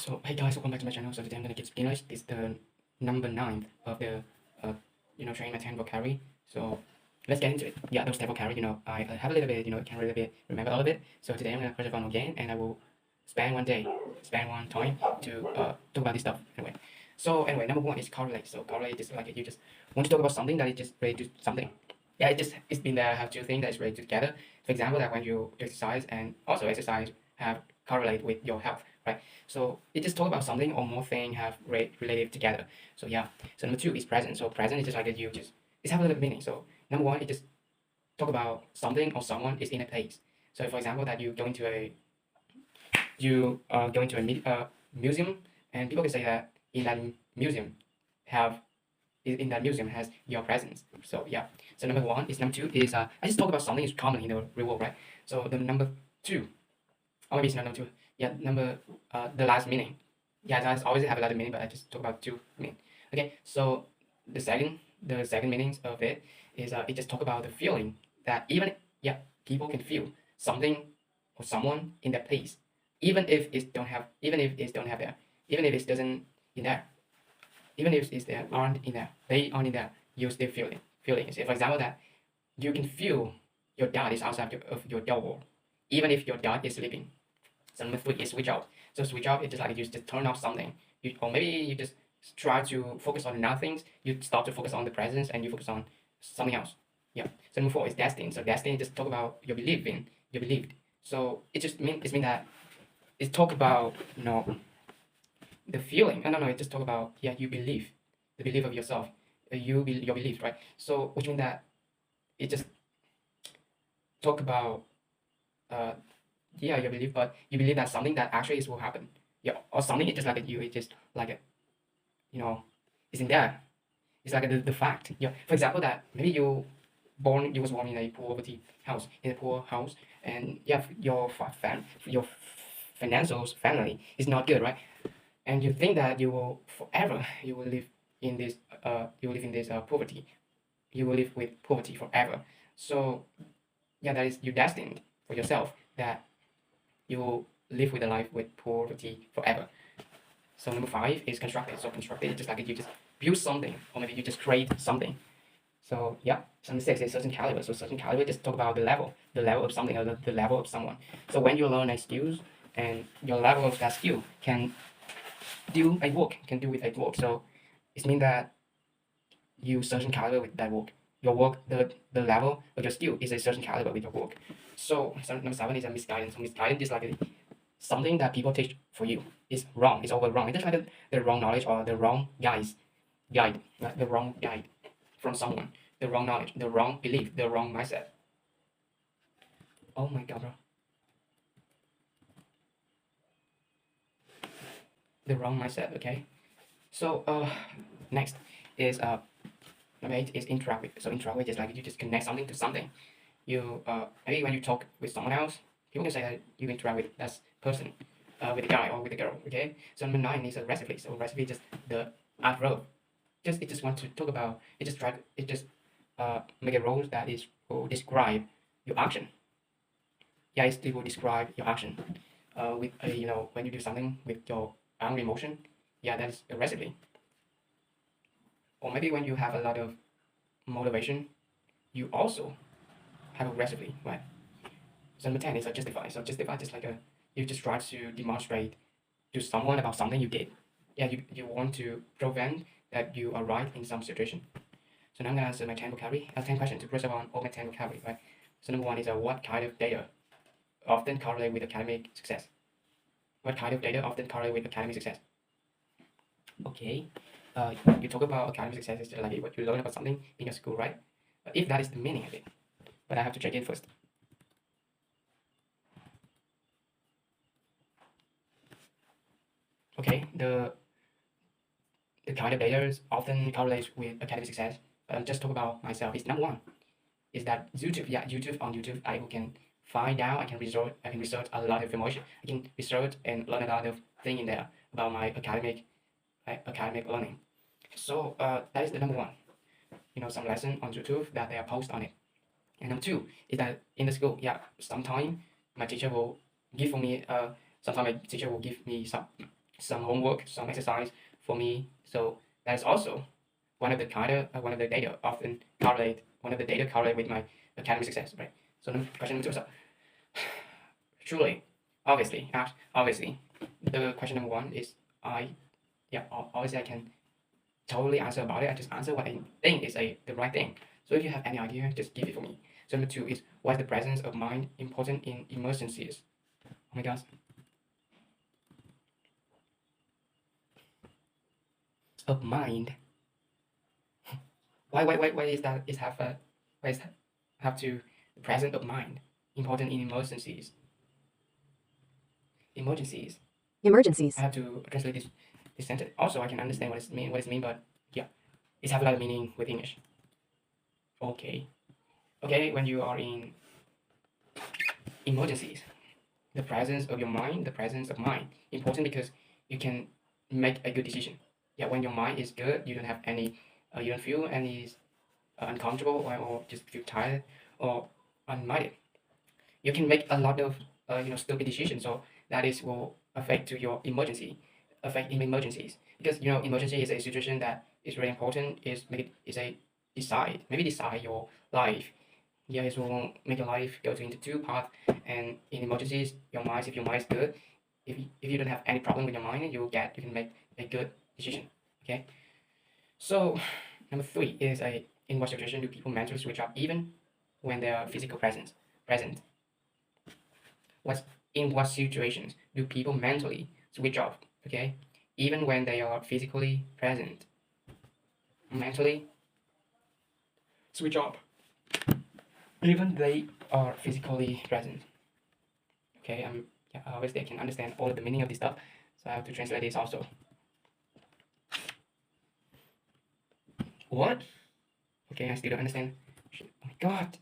So hey guys, welcome back to my channel. So today I'm gonna get English. This is the number 9 of the train my 10 vocabulary. So let's get into it. Yeah, those 10 vocabulary, I have a little bit, can't really remember all of it. So today I'm gonna press on again, and I will spend one time to talk about this stuff anyway. So anyway, number 1 is correlate. So correlate is like you just want to talk about something that is just related to something. Yeah, it's been there have two things that is related together. For example, that when you exercise and also exercise have correlate with your health, right? So it just talk about something or more thing have related together. So yeah. So number 2 is present. So present is just like you just it have a little meaning. So number 1 it just talk about something or someone is in a place. So for example, that you are going to a museum, and people can say that in that museum has your presence. So yeah. So number 2 is I just talk about something is common in the real world, right? So the number 2, or maybe it's not number 2. Yeah, the last meaning. Yeah, that's always have a lot of meaning, but I just talk about 2 meaning. Okay, so the second meanings of it is it just talk about the feeling that even people can feel something or someone in that place, even if it don't have there, even if it doesn't in there, even if it's there they aren't in there, you still feeling. So for example, that you can feel your dad is outside of your door, even if your dad is sleeping. So number 3 is switch out. So switch out is just like you just turn off something, or maybe you just try to focus on another things. You start to focus on the presence and you focus on something else. Yeah. So number 4 is destined. So destined just talk about your believed. So it just mean that it's talk about the feeling. No, it just talk about you believe, the belief of yourself, your belief, right? So which mean that it just talk about your belief, but you believe that something that actually is will happen. Yeah, or something it's just like it's just like it's in there. It's like the fact. Yeah. For example, that maybe you was born in a poverty house, and your financial family is not good, right? And you think that you will forever you will live in this poverty. You will live with poverty forever. So yeah, that is you destined for yourself that you will live with a life with poverty forever. So number 5 is constructed. So constructed is just like you just build something, or maybe you just create something. So yeah. So number 6 is certain caliber. So certain caliber just talk about the level of something, or the level of someone. So when you learn a skills and your level of that skill can do with a work. So it means that you certain caliber with that work. Your work, the level of your skill is a certain caliber with your work. So number 7 is a misguidance. So misguidance is like something that people teach for you is wrong. It's over wrong. It's just like the wrong knowledge or the wrong guide, like the wrong guide from someone. The wrong knowledge, the wrong belief, the wrong mindset. Oh my god, bro. The wrong mindset. Okay. So next is number 8 is interact with. So interact with is like you just connect something to something. You maybe when you talk with someone else, people can say that you interact with that person, with the guy or with the girl. Okay. So number 9 is a recipe. So recipe is just the art verb. It just want to talk about make a role that is will describe your action. Yeah, it will describe your action. With a when you do something with your own emotion. Yeah, that is a recipe. Or maybe when you have a lot of motivation, you also have a recipe, right? So number 10 is a justify. So justify just like you just try to demonstrate to someone about something you did. Yeah, you want to prevent that you are right in some situation. So now I'm gonna answer my 10 vocabulary. 10 questions to brush up on all my 10 vocabulary, right? So number 1 is what kind of data often correlate with academic success? What kind of data often correlate with academic success? Okay. You talk about academic success is just like what you learn about something in your school, right? If that is the meaning of it. But I have to check it first. Okay, the kind of data often correlates with academic success. But I'm just talking about myself. It's number 1 is that YouTube. Yeah, on YouTube I can find out. I can research a lot of information. I can research and learn a lot of things in there about my academic learning. So that is the number 1. Some lesson on YouTube that they are post on it. And number 2 is that in the school, sometimes my teacher will give me some some homework, some exercise for me. So that is also one of the data often correlate with my academic success, right? So question number 2 is surely, obviously, the question number 1 is obviously I can totally answer about it. I just answer what I think is the right thing. So if you have any idea, just give it for me. So number 2 is, why is the presence of mind important in emergencies? Oh my gosh. Of mind. Why is that? Why is that have to the presence of mind important in emergencies? Emergencies. I have to translate this sentence. Also, I can understand what it's mean, but yeah, it's have a lot of meaning with English. Okay, when you are in emergencies, the presence of mind important because you can make a good decision. Yeah, when your mind is good, you don't have any, you don't feel any uncomfortable or just feel tired or unminded. You can make a lot of stupid decisions, so that is will affect to your affect in emergencies, because emergency is a situation that is really important. Is a decide your life. Yeah, it will make your life go into two paths. And in emergencies, if your mind is good, if you don't have any problem with your mind, you can make a good decision. Okay, so number 3 is in what situation do people mentally switch off even when they are physical present? In what situations do people mentally switch off? Okay, even when they are physically present. Mentally switch off even they are physically present. Okay, obviously I can understand all of the meaning of this stuff, so I have to translate this also. What? Okay, I still don't understand. Oh my god.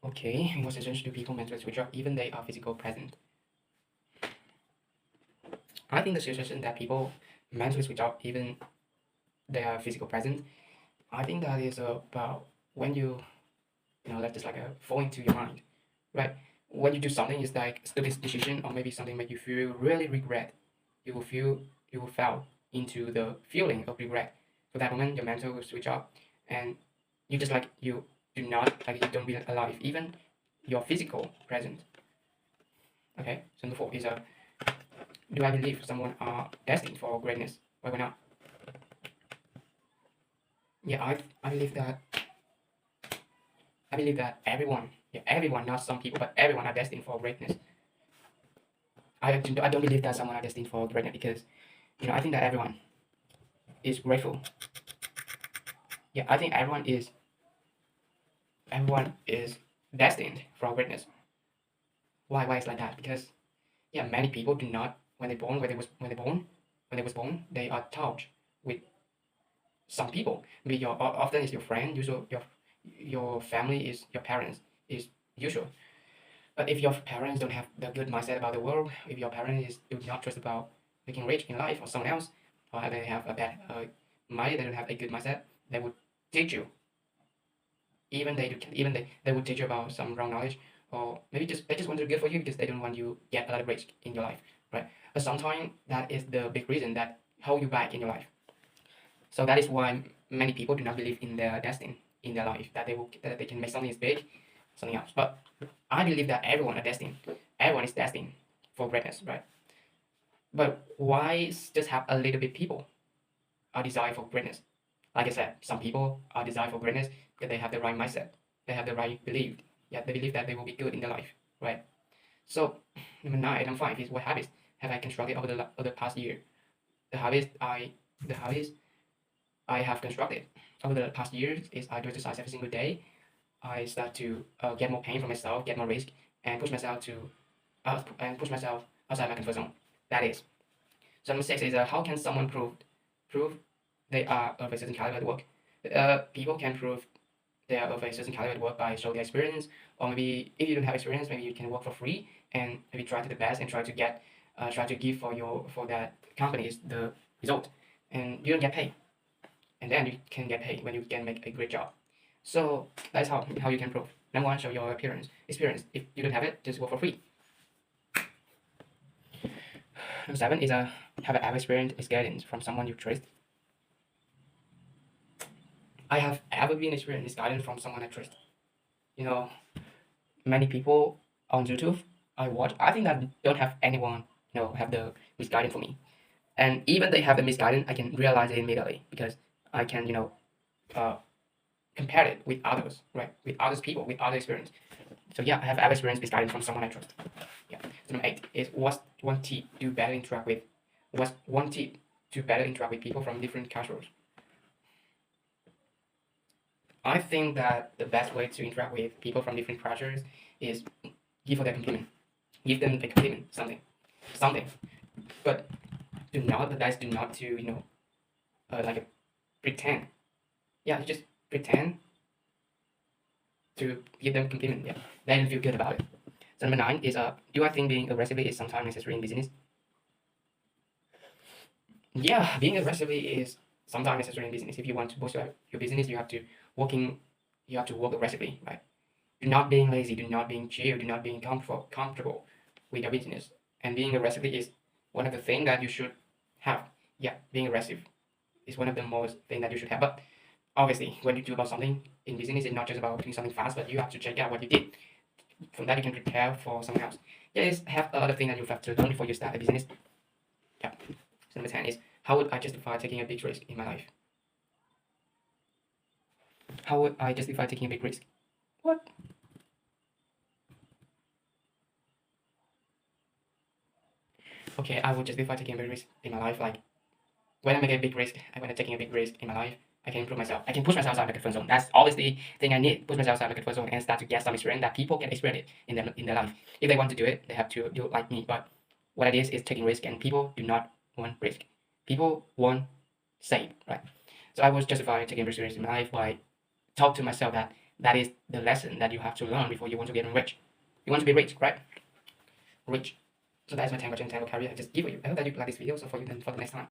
Okay, in what situations do people mentally switch off even they are physically present? I think the situation that people mentally switch off even they are physically present, I think that is about when let just like fall into your mind, right? When you do something is like stupid decision, or maybe something make you feel really regret, you will fall into the feeling of regret. For that moment, your mental will switch off, and you just like you don't feel alive, even your physical present. Okay, so number 4 is do I believe someone are destined for greatness? Why not? Yeah, I believe that everyone, not some people, but everyone are destined for greatness. I don't believe that someone are destined for greatness because I think that everyone is grateful. Yeah, I think everyone is destined for greatness. Why is like that? Because many people do not when they was born they are taught with some people. Maybe often is your friend, usual your family is your parents is usual. But if your parents don't have the good mindset about the world, if your parents do not trust about making rich in life or someone else, or they have a bad mind, they don't have a good mindset, they would teach you. They would teach you about some wrong knowledge, or maybe they just want to do good for you because they don't want you get a lot of risk in your life, right? But sometimes that is the big reason that hold you back in your life. So that is why many people do not believe in their destiny in their life, that they can make something as big, something else. But I believe that everyone is destined for greatness, right? But why just have a little bit people are desire for greatness? Like I said, some people are desire for greatness because they have the right mindset, they have the right belief. Yeah, they believe that they will be good in their life, right? So number 9 and 5 is, what habits have I constructed over the past year? The habits I have constructed over the past years is I do exercise every single day. I start to get more pain for myself, get more risk, and push myself outside my comfort zone. That is. So number 6 is, how can someone prove they are of a certain caliber at work? People can prove they are of a certain caliber at work by showing their experience, or maybe if you don't have experience, maybe you can work for free and maybe try to the best and try to give for that companies the result, and you don't get paid, and then you can get paid when you can make a great job. So that's how you can prove. Number one, show your experience. If you don't have it, just work for free. Number 7 is have ever experienced misguidance from someone you trust. I have ever been experienced misguidance from someone I trust. You know, many people on YouTube I watch, I think that don't have anyone, have the misguidance for me. And even they have the misguidance, I can realize it immediately because I can, compare it with others, right? With others people, with other experience. So yeah, I have ever experienced misguidance from someone I trust. Yeah. So number 8 is what's one tip to better interact with? What's one tip to better interact with people from different cultures? I think that the best way to interact with people from different cultures is give them a compliment. Give them a compliment, something. But do not, to like pretend. Yeah, you just pretend to give them a compliment. Yeah, then feel good about it. So number 9 is do I think being aggressively is sometimes necessary in business? Yeah, being aggressively is sometimes necessary in business. If you want to boost your business, you have to work aggressively, right? Do not being lazy, do not being chill, do not being comfortable with your business. And being aggressively is one of the things that you should have. Yeah, being aggressive is one of the most things that you should have. But obviously, when you do about something in business, it's not just about doing something fast, but you have to check out what you did. From that, you can prepare for something else. Yeah, it's have a lot of things that you have to learn before you start a business. Yeah. So number 10 is how would I justify taking a big risk in my life? How would I justify taking a big risk? What? Okay, I would justify taking a big risk in my life. Like when I make a big risk, when I'm taking a big risk in my life, I can improve myself. I can push myself outside my comfort zone. That's always the thing I need. Push myself outside my comfort zone and start to get some experience that people can experience it in their life. If they want to do it, they have to do it like me. But what it is taking risk, and people do not want risk. People want safe, right? So I was justify taking risk in my life by talk to myself that is the lesson that you have to learn before you want to get rich. You want to be rich, right? Rich. So that's my 10 question, 10 vocabulary I just give you. I hope that you like this video. So for you then for the next time.